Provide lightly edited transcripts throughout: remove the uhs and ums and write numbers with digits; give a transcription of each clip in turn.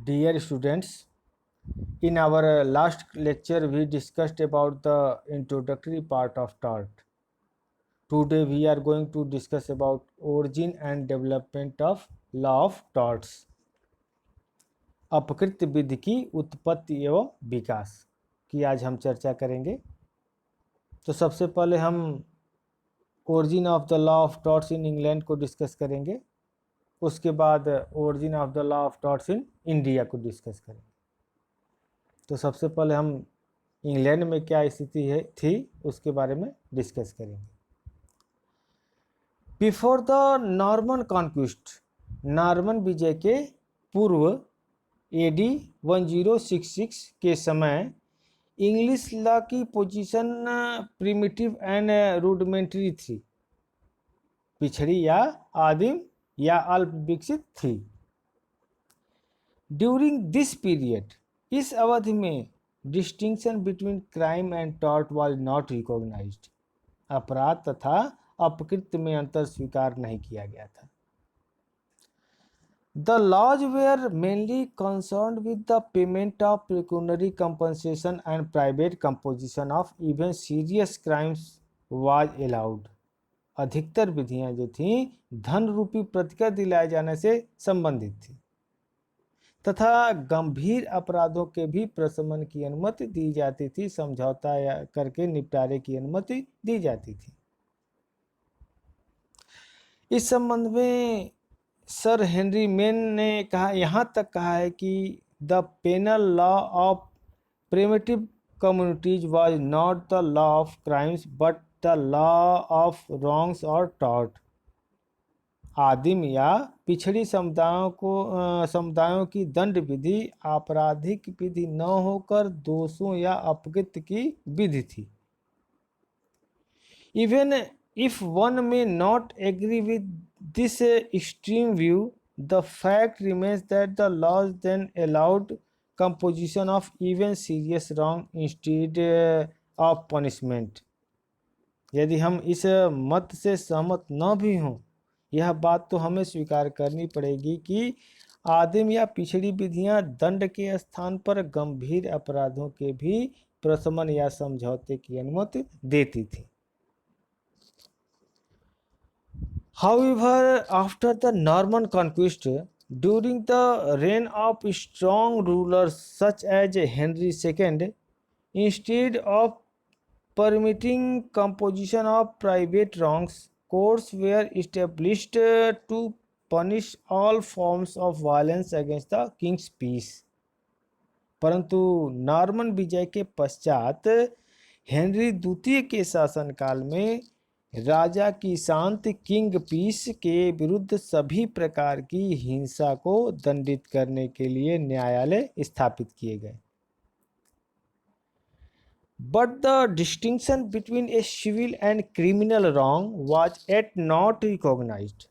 Dear students, in our last lecture we discussed about the introductory part of tort. Today we are going to discuss about origin and development of law of torts. अपकृत्य विधि की उत्पत्ति एवं विकास की आज हम चर्चा करेंगे। तो सबसे पहले हम origin of the law of torts in England को डिस्कस करेंगे। उसके बाद origin of the law of torts in India को डिस्कस करेंगे। तो सबसे पहले हम इंग्लैंड में क्या स्थिति थी उसके बारे में डिस्कस करेंगे। Before the Norman conquest, Norman विजय के पूर्व एडी 1066 के समय इंग्लिश लॉ की पोजीशन प्रिमिटिव एंड रूडमेंट्री थी, पिछड़ी या आदिम या अल्प विकसित थी। ड्यूरिंग दिस पीरियड, इस अवधि में distinction between crime and tort was not recognised, अपराध तथा अपकृत्य में अंतर स्वीकार नहीं किया गया था। The laws were mainly concerned with the payment of pecuniary compensation and private composition of even serious crimes was allowed. अधिकतर विधियां जो थीं धन रूपी प्रतिकर दिलाए जाने से संबंधित थी तथा गंभीर अपराधों के भी प्रशमन की अनुमति दी जाती थी, समझौता करके निपटारे की अनुमति दी जाती थी। इस संबंध में सर हेनरी मेन ने कहा, यहाँ तक कहा है कि the penal law of primitive communities was not the law of crimes but the law of wrongs और टॉर्ट। आदिम या पिछड़ी समुदायों की दंड विधि आपराधिक विधि न होकर दोषों या अपकृत्य की विधि थी। Even if one may not agree with this extreme view, the fact remains that the laws then allowed composition of even serious wrong instead of punishment. यदि हम इस मत से सहमत न भी हों, यह बात तो हमें स्वीकार करनी पड़ेगी कि आदिम या पिछड़ी विधियां दंड के स्थान पर गंभीर अपराधों के भी प्रशमन या समझौते की अनुमति देती थी। However, after the Norman conquest, during the reign of strong rulers such as Henry II, instead of permitting composition of private wrongs, courts were established to punish all forms of violence against the king's peace. परंतु Norman विजय के पश्चात Henry द्वितीय के शासनकाल में राजा की शांति king piece के विरुद्ध सभी प्रकार की हिंसा को दंडित करने के लिए न्यायालय स्थापित किए गए। But the distinction between a civil and criminal wrong was at not recognised,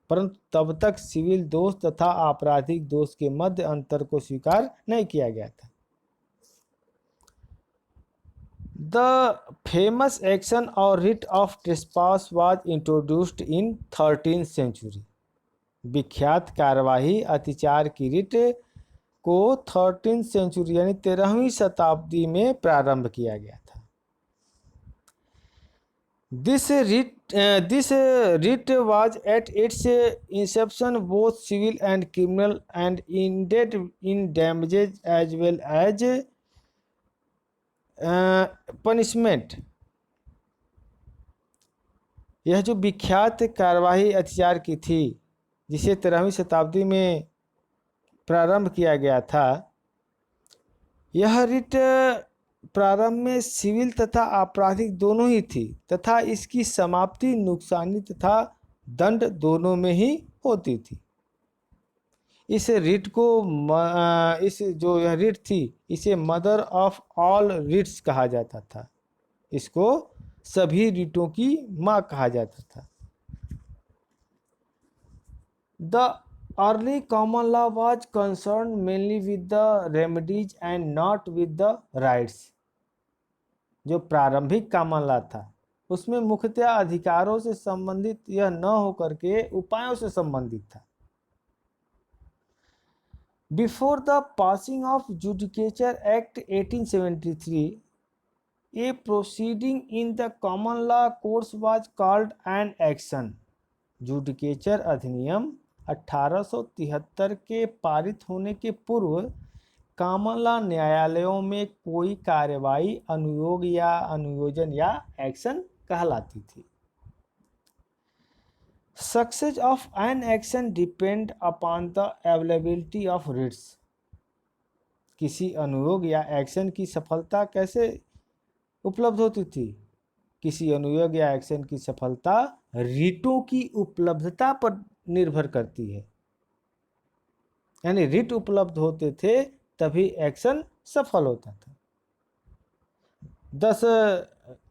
परंतु तब तक सिविल दोष तथा आपराधिक दोष के मध्य अंतर को स्वीकार नहीं किया गया था। The famous action or writ of trespass was introduced in 13th century. विख्यात कार्यवाही अतिचार की रिट को 13th सेंचुरी यानी 13वीं शताब्दी में प्रारंभ किया गया था। This writ was at its inception both civil and criminal and ended in damages as well as punishment. यह जो विख्यात कार्यवाही अत्याचार की थी जिसे 13वीं शताब्दी में प्रारंभ किया गया था, यह रिट प्रारंभ में सिविल तथा आपराधिक दोनों ही थी तथा इसकी समाप्ति नुकसानी तथा दंड दोनों में ही होती थी। इस रिट को जो यह रिट थी इसे मदर ऑफ ऑल रिट्स कहा जाता था, इसको सभी रिटों की माँ कहा जाता था। The early common law was concern mainly with the remedies and not with the rights. जो प्रारंभिक कॉमन लॉ था उसमें मुख्यतः अधिकारों से संबंधित यह न होकर के उपायों से संबंधित था। Before the passing of Judicature Act 1873, a proceeding in the common law courts was called an action. Judicature अधिनियम 1873 के पारित होने के पूर्व कॉमन लॉ न्यायालयों में कोई कार्यवाही अनुयोग या अनुयोजन या एक्शन कहलाती थी। Success of an action depend upon the availability of writs. किसी अनुयोग या एक्शन की सफलता कैसे उपलब्ध होती थी? किसी अनुयोग या एक्शन की सफलता रिटों की उपलब्धता पर निर्भर करती है। यानी रिट उपलब्ध होते थे तभी एक्शन सफल होता था। Thus,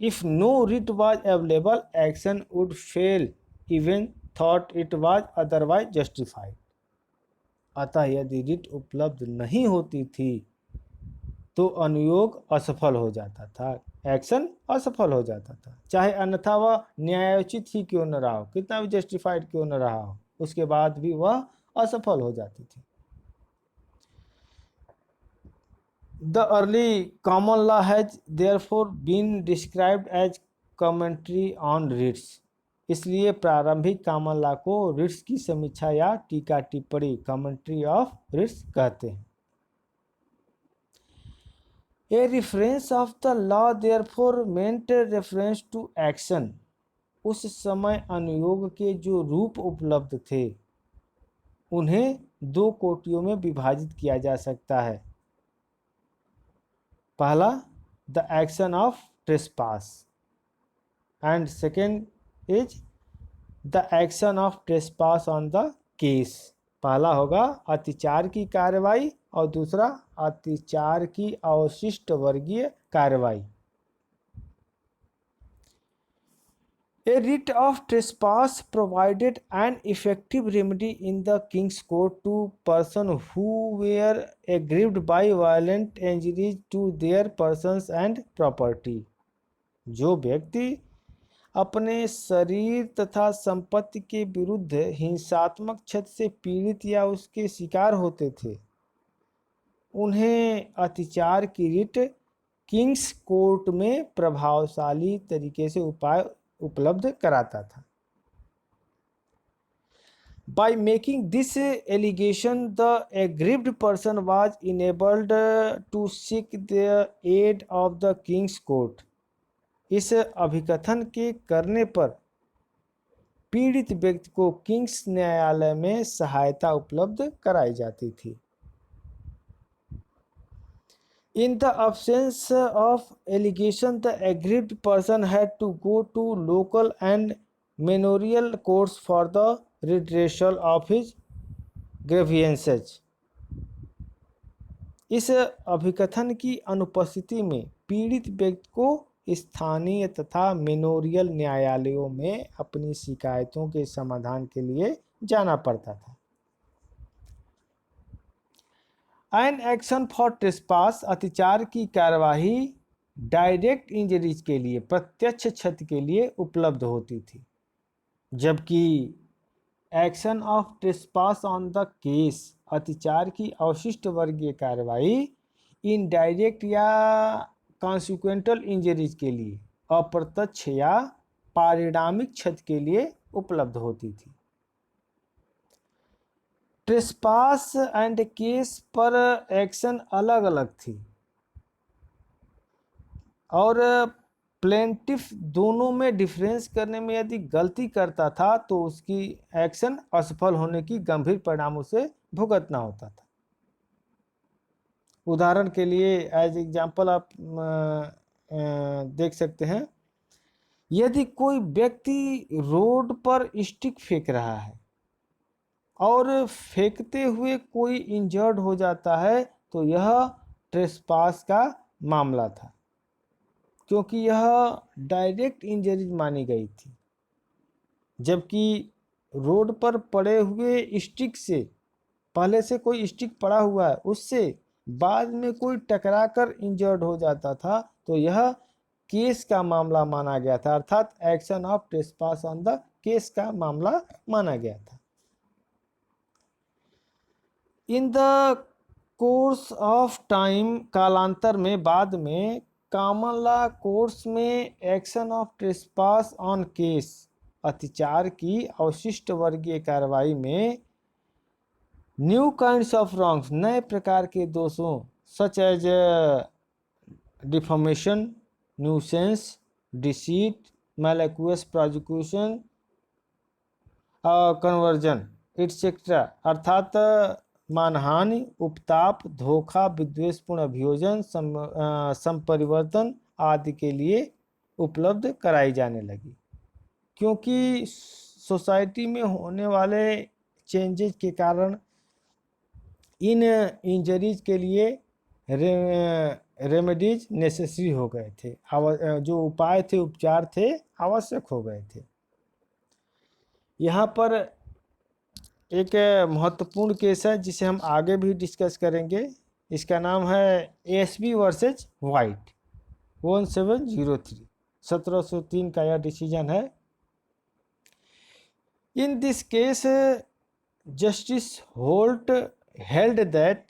if no writ was available, action would fail even thought it was otherwise justified. अतः यदि रिट उपलब्ध नहीं होती थी तो अनुयोग असफल हो जाता था, एक्शन असफल हो जाता था, चाहे अन्यथा वह न्यायोचित ही क्यों न रहा हो, कितना भी जस्टिफाइड क्यों न रहा हो, उसके बाद भी वह असफल हो जाती थी। The early common law has therefore been described as commentary on writs. इसलिए प्रारंभिक कॉमन लॉ को रिट्स की समीक्षा या टीका टिप्पणी कमेंट्री ऑफ रिट्स कहते हैं। A reference of the law therefore meant reference to action. उस समय अनुयोग के जो रूप उपलब्ध थे उन्हें दो कोटियों में विभाजित किया जा सकता है। पहला the action of trespass and second is the action of trespass on the case. पहला होगा अतिचार की कार्रवाई और दूसरा अतिचार की अवशिष्ट वर्गीय कार्रवाई। A writ of trespass provided an effective remedy in the king's court to persons who were aggrieved by violent injuries to their persons and property. जो व्यक्ति अपने शरीर तथा संपत्ति के विरुद्ध हिंसात्मक क्षति से पीड़ित या उसके शिकार होते थे, उन्हें अतिचार की रिट किंग्स कोर्ट में प्रभावशाली तरीके से उपाय उपलब्ध कराता था। By making this allegation, the aggrieved person was enabled to seek the aid of the king's court. इस अभिकथन के करने पर पीड़ित व्यक्ति को किंग्स न्यायालय में सहायता उपलब्ध कराई जाती थी। In the absence of allegation, the aggrieved person had to go to local and manorial courts for the redressal of his grievances. इस अभिकथन की अनुपस्थिति में पीड़ित व्यक्ति को स्थानीय तथा मेनोरियल न्यायालयों में अपनी शिकायतों के समाधान के लिए जाना पड़ता था। एन एक्शन फॉर ट्रेसपास अतिचार की कार्यवाही डायरेक्ट इंजरीज के लिए प्रत्यक्ष क्षति के लिए उपलब्ध होती थी, जबकि action of trespass on the case अतिचार की अवशिष्ट वर्गीय कार्यवाही इनडायरेक्ट या कॉन्सिक्वेंटल इंजरीज के लिए अप्रत्यक्ष या पारिणामिक क्षति के लिए उपलब्ध होती थी। ट्रेसपास एंड केस पर एक्शन अलग अलग थी और प्लेंटिफ दोनों में डिफरेंस करने में यदि गलती करता था तो उसकी एक्शन असफल होने की गंभीर परिणामों से भुगतना होता था। उदाहरण के लिए एज एग्जाम्पल आप देख सकते हैं, यदि कोई व्यक्ति रोड पर स्टिक फेंक रहा है और फेंकते हुए कोई इंजर्ड हो जाता है तो यह ट्रेसपास का मामला था, क्योंकि यह डायरेक्ट इंजरी मानी गई थी, जबकि रोड पर पड़े हुए स्टिक से पहले से कोई स्टिक पड़ा हुआ है उससे बाद में कोई टकराकर इंजर्ड हो जाता था तो यह केस का मामला माना गया था, अर्थात action of trespass on the case का मामला माना गया था। In the course of time, कालांतर में, बाद में, कॉमन लॉ कोर्स में action of trespass on case, अतिचार की अवशिष्ट वर्गीय कार्रवाई में, न्यू काइंड्स ऑफ रॉन्ग्स, नए प्रकार के दोषों, such as defamation, nuisance, deceit, malicious prosecution, conversion etcetera, अर्थात मानहानि, उपताप, धोखा, विद्वेषपूर्ण अभियोजन, संपरिवर्तन आदि के लिए उपलब्ध कराई जाने लगी। क्योंकि सोसाइटी में होने वाले चेंजेस के कारण इन इंजरीज के लिए रेमेडीज नेसेसरी हो गए थे, जो उपाय थे, उपचार थे, आवश्यक हो गए थे। यहाँ पर एक महत्वपूर्ण केस है जिसे हम आगे भी डिस्कस करेंगे। इसका नाम है एएसबी वर्सेज वाइट 1703, 1703 का यह डिसीजन है। In this case justice Holt held that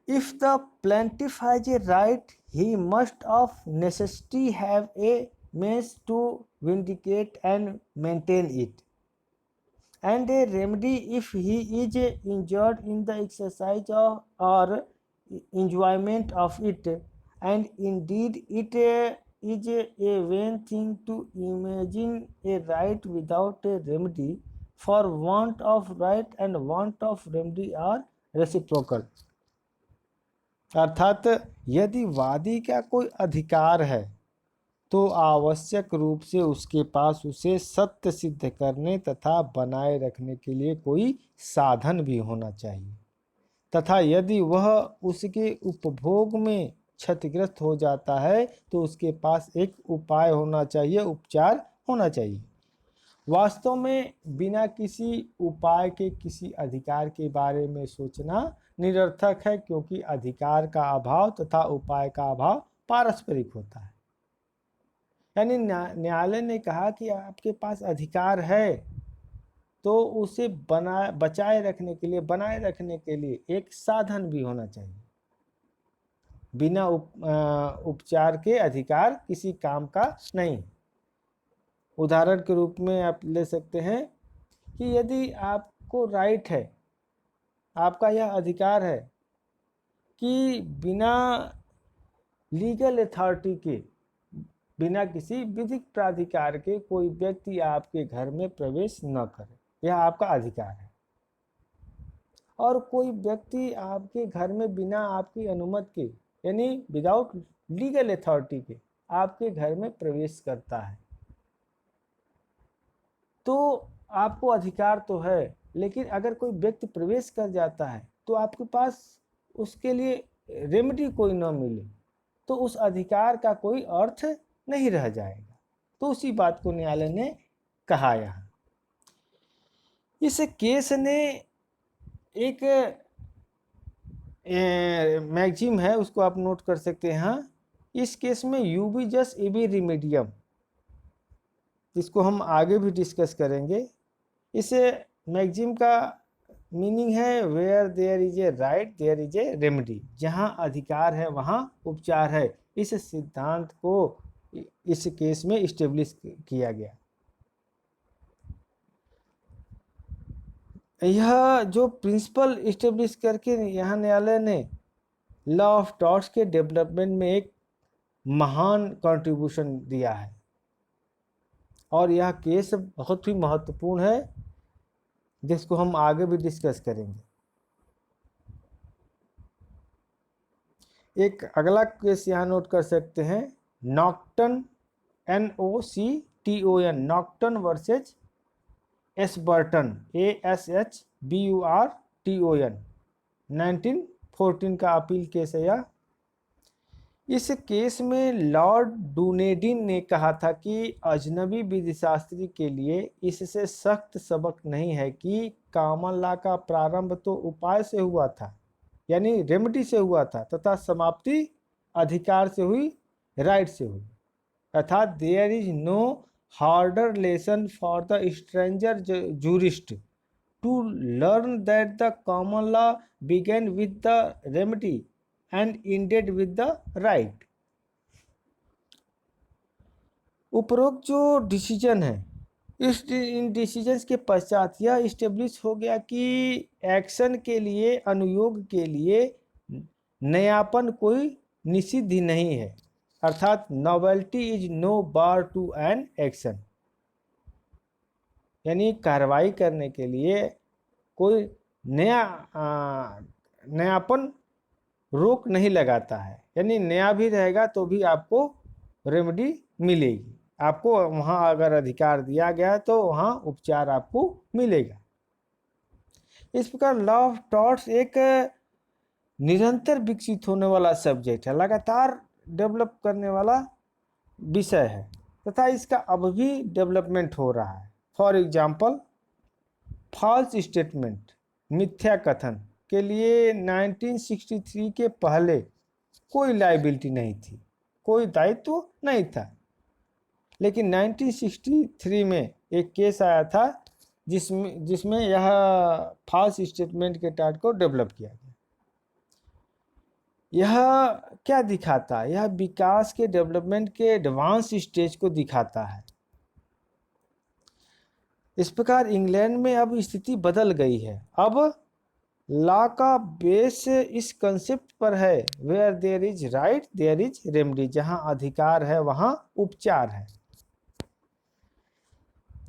if the plaintiff has a right, he must of necessity have a means to vindicate and maintain it, and a remedy if he is injured in the exercise of or enjoyment of it, and indeed it is a vain thing to imagine a right without a remedy, for want of right and want of remedy are reciprocal। अर्थात यदि वादी का कोई अधिकार है तो आवश्यक रूप से उसके पास उसे सत्य सिद्ध करने तथा बनाए रखने के लिए कोई साधन भी होना चाहिए, तथा यदि वह उसके उपभोग में क्षतिग्रस्त हो जाता है तो उसके पास एक उपाय होना चाहिए, उपचार होना चाहिए। वास्तव में बिना किसी उपाय के किसी अधिकार के बारे में सोचना निरर्थक है, क्योंकि अधिकार का अभाव तथा उपाय का अभाव पारस्परिक होता है। यानी न्यायालय ने कहा कि आपके पास अधिकार है तो उसे बचाए रखने के लिए, बनाए रखने के लिए एक साधन भी होना चाहिए। बिना उपचार के अधिकार किसी काम का नहीं। उदाहरण के रूप में आप ले सकते हैं कि यदि आपको राइट है, आपका यह अधिकार है कि बिना लीगल अथॉरिटी के, बिना किसी विधिक प्राधिकार के कोई व्यक्ति आपके घर में प्रवेश न करे, यह आपका अधिकार है। और कोई व्यक्ति आपके घर में बिना आपकी अनुमति के, यानी विदाउट लीगल अथॉरिटी के आपके घर में प्रवेश करता है, तो आपको अधिकार तो है, लेकिन अगर कोई व्यक्ति प्रवेश कर जाता है तो आपके पास उसके लिए रेमेडी कोई न मिले तो उस अधिकार का कोई अर्थ नहीं रह जाएगा। तो उसी बात को न्यायालय ने कहा। यहाँ इस केस ने एक मैगजीम है, उसको आप नोट कर सकते हैं। हाँ, इस केस में यूबी जस एबी रिमेडियम, इसको हम आगे भी डिस्कस करेंगे। इस मैगजीम का मीनिंग है where there is a right there is a remedy, जहाँ अधिकार है वहाँ उपचार है। इस सिद्धांत को इस केस में इस्टेब्लिश किया गया। यह जो प्रिंसिपल इस्टेब्लिश करके यहाँ न्यायालय ने लॉ ऑफ टॉर्ट्स के डेवलपमेंट में एक महान कंट्रीब्यूशन दिया है, और यह केस बहुत ही महत्वपूर्ण है जिसको हम आगे भी डिस्कस करेंगे। एक अगला केस यहाँ नोट कर सकते हैं, नॉक्टन, NOCTON, नॉक्टन वर्सेज एशबर्टन, ASHBURTON, 1914 का अपील केस है यह। इस केस में लॉर्ड डुनेडिन ने कहा था कि अजनबी विधिशास्त्री के लिए इससे सख्त सबक नहीं है कि कॉमन लॉ का प्रारंभ तो उपाय से हुआ था, यानी रेमेडी से हुआ था, तथा समाप्ति अधिकार से हुई, राइट से हुई। अर्थात there is no harder lesson for the stranger jurist to learn that the common law began with the remedy and ended with the right. उपरोक्त जो डिसीजन है, इन डिसीजंस के पश्चात यह इस्टेब्लिश हो गया कि एक्शन के लिए, अनुयोग के लिए नयापन कोई निषिद्ध नहीं है, अर्थात novelty is no bar to an action. यानी कार्रवाई करने के लिए कोई नयापन रोक नहीं लगाता है। यानी नया भी रहेगा तो भी आपको रेमेडी मिलेगी, आपको वहाँ अगर अधिकार दिया गया तो वहाँ उपचार आपको मिलेगा। इस प्रकार लॉ ऑफ टॉर्ट्स एक निरंतर विकसित होने वाला सब्जेक्ट है, लगातार डेवलप करने वाला विषय है तथा इसका अब भी डेवलपमेंट हो रहा है। फॉर एग्जाम्पल, फॉल्स स्टेटमेंट, मिथ्या कथन के लिए 1963 के पहले कोई लायबिलिटी नहीं थी, कोई दायित्व नहीं था, लेकिन 1963 में एक केस आया था जिसमें यह फॉल्स स्टेटमेंट के टाइप को डेवलप किया गया। यह क्या दिखाता है? यह विकास के, डेवलपमेंट के एडवांस स्टेज को दिखाता है। इस प्रकार इंग्लैंड में अब स्थिति बदल गई है। अब लॉ का बेस इस कंसेप्ट पर है, where there is right there is remedy, जहां अधिकार है वहां उपचार है।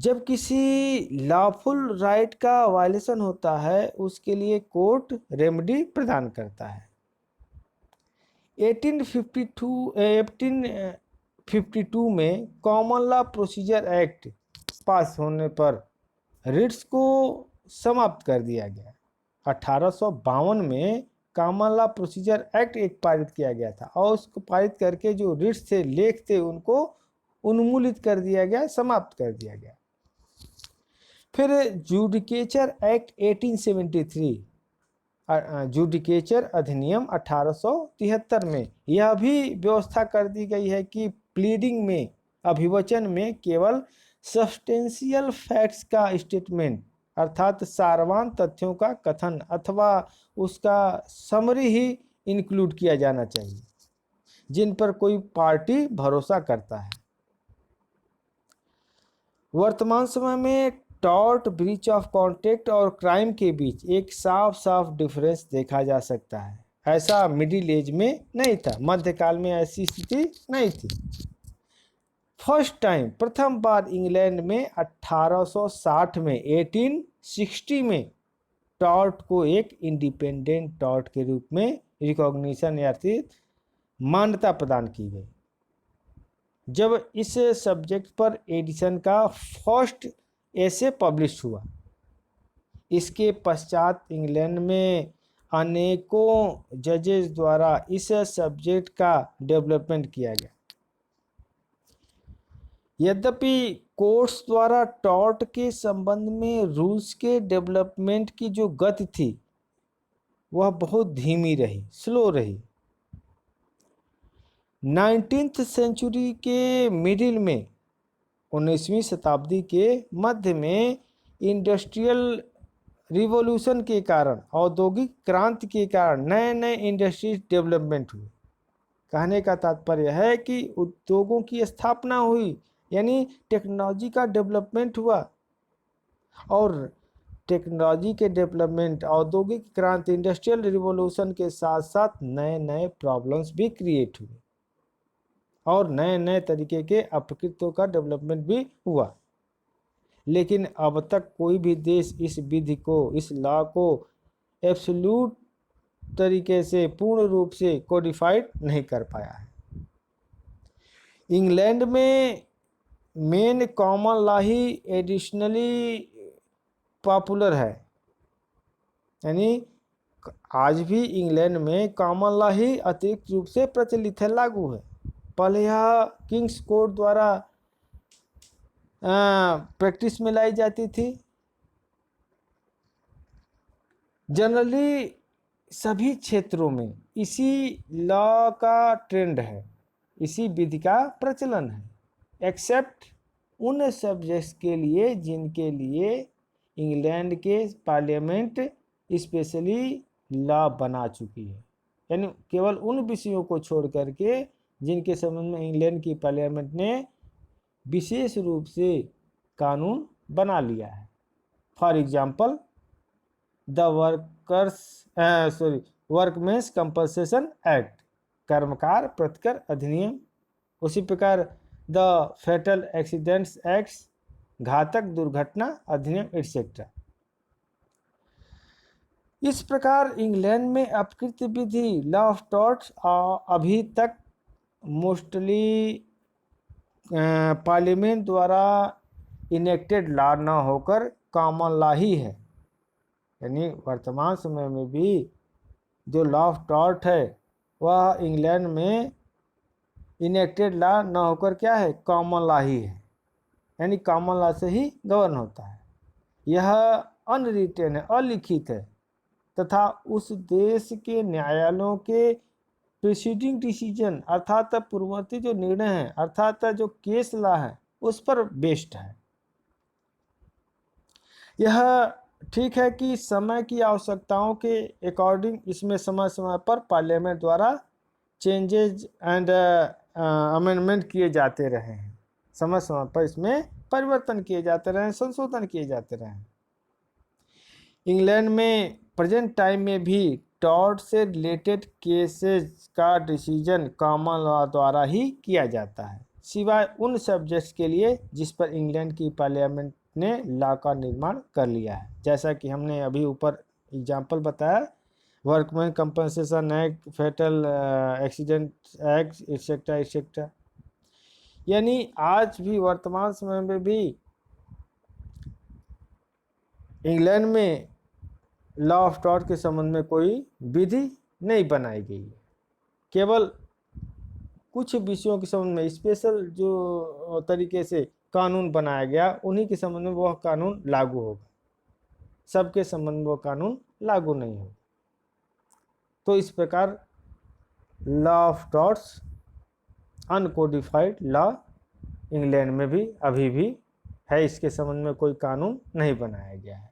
जब किसी लॉफुल राइट का वायलेशन होता है उसके लिए कोर्ट रेमेडी प्रदान करता है। 1852 में कॉमन लॉ प्रोसीजर एक्ट पास होने पर रिट्स को समाप्त कर दिया गया। 1852 में कॉमन लॉ प्रोसीजर एक्ट एक पारित किया गया था और उसको पारित करके जो रिट्स थे, लेख थे, उनको उन्मूलित कर दिया गया, समाप्त कर दिया गया। फिर जुडिकेचर एक्ट 1873, जुडिकेचर अधिनियम 1873 में यह भी व्यवस्था कर दी गई है कि प्लीडिंग में, अभिवचन में केवल सब्सटेंशियल फैक्ट्स का स्टेटमेंट अर्थात सारवान तथ्यों का कथन अथवा उसका समरी ही इंक्लूड किया जाना चाहिए जिन पर कोई पार्टी भरोसा करता है। वर्तमान समय में टॉर्ट, ब्रीच ऑफ कॉन्ट्रैक्ट और क्राइम के बीच एक साफ साफ डिफरेंस देखा जा सकता है। ऐसा मिडिल एज में नहीं था, मध्यकाल में ऐसी स्थिति नहीं थी। फर्स्ट टाइम, प्रथम बार इंग्लैंड में 1860 में, 1860 में टॉर्ट को एक इंडिपेंडेंट टॉर्ट के रूप में रिकॉग्निशन या मान्यता प्रदान की गई। जब इस सब्जेक्ट पर एडिसन का फर्स्ट ऐसे पब्लिश हुआ, इसके पश्चात इंग्लैंड में अनेकों जजेस द्वारा इस सब्जेक्ट का डेवलपमेंट किया गया। यद्यपि कोर्ट्स द्वारा टॉर्ट के संबंध में रूल्स के डेवलपमेंट की जो गति थी वह बहुत धीमी रही, स्लो रही। 19th सेंचुरी के मिडिल में, 19वीं शताब्दी के मध्य में इंडस्ट्रियल रिवॉल्यूशन के कारण, औद्योगिक क्रांति के कारण नए नए इंडस्ट्रीज डेवलपमेंट हुए। कहने का तात्पर्य है कि उद्योगों की स्थापना हुई, यानी टेक्नोलॉजी का डेवलपमेंट हुआ और टेक्नोलॉजी के डेवलपमेंट, औद्योगिक क्रांति, इंडस्ट्रियल रिवॉल्यूशन के साथ साथ नए नए प्रॉब्लम्स भी क्रिएट हुए और नए नए तरीके के अपकृत्यों का डेवलपमेंट भी हुआ। लेकिन अब तक कोई भी देश इस विधि को, इस लॉ को एब्सोल्यूट तरीके से, पूर्ण रूप से कोडिफाइड नहीं कर पाया है। इंग्लैंड में मेन कॉमन लॉ ही एडिशनली पॉपुलर है, यानी आज भी इंग्लैंड में कॉमन लॉ ही अतिरिक्त रूप से प्रचलित है, लागू है। पहले यह किंग्स कोर्ट द्वारा प्रैक्टिस में लाई जाती थी। जनरली सभी क्षेत्रों में इसी लॉ का ट्रेंड है, इसी विधि का प्रचलन है, एक्सेप्ट उन सब्जेक्ट्स के लिए जिनके लिए इंग्लैंड के पार्लियामेंट स्पेशली लॉ बना चुकी है, यानी केवल उन विषयों को छोड़ करके जिनके संबंध में इंग्लैंड की पार्लियामेंट ने विशेष रूप से कानून बना लिया है। For example the workmen's compensation act, कर्मकार प्रतिकर अधिनियम। उसी प्रकार द फैटल एक्सीडेंट्स एक्ट्स, घातक दुर्घटना अधिनियम एटसेट्रा। इस प्रकार इंग्लैंड में अपकृत्य विधि लॉ ऑफ टॉर्ट्स अभी तक मोस्टली पार्लियामेंट द्वारा इनेक्टेड लॉ न होकर कॉमन लॉ ही है, यानी वर्तमान समय में भी जो लॉ ऑफ टॉर्ट है वह इंग्लैंड में इनेक्टेड लॉ न होकर क्या है, कॉमन लॉ ही है, यानी कॉमन लॉ से ही गवर्न होता है। यह अनरिटेन है, अलिखित है, तथा उस देश के न्यायालयों के प्रीसीडिंग डिसीजन अर्थात पूर्ववर्ती जो निर्णय है अर्थात जो केस लॉ है उस पर बेस्ड है। यह ठीक है कि समय की आवश्यकताओं के अकॉर्डिंग इसमें समय समय पर पार्लियामेंट द्वारा चेंजेज एंड अमेंडमेंट किए जाते रहे हैं, समय समय पर इसमें परिवर्तन किए जाते रहे, संशोधन किए जाते रहे। इंग्लैंड में प्रेजेंट टाइम में भी टॉर्ट से रिलेटेड केसेस का डिसीजन कॉमन लॉ द्वारा ही किया जाता है, सिवाय उन सब्जेक्ट्स के लिए जिस पर इंग्लैंड की पार्लियामेंट ने लॉ का निर्माण कर लिया है, जैसा कि हमने अभी ऊपर एग्जाम्पल बताया, workman compensation act, fatal accident act etcetera etcetera. यानी आज भी वर्तमान समय में भी इंग्लैंड में लॉ ऑफ टॉर्ट के संबंध में कोई विधि नहीं बनाई गई है, केवल कुछ विषयों के संबंध में स्पेशल जो तरीके से कानून बनाया गया उन्हीं के संबंध में वह कानून लागू होगा, सबके संबंध में वह कानून लागू नहीं होगा। तो इस प्रकार law of torts uncodified law England में भी अभी भी है, इसके संबंध में कोई कानून नहीं बनाया गया है।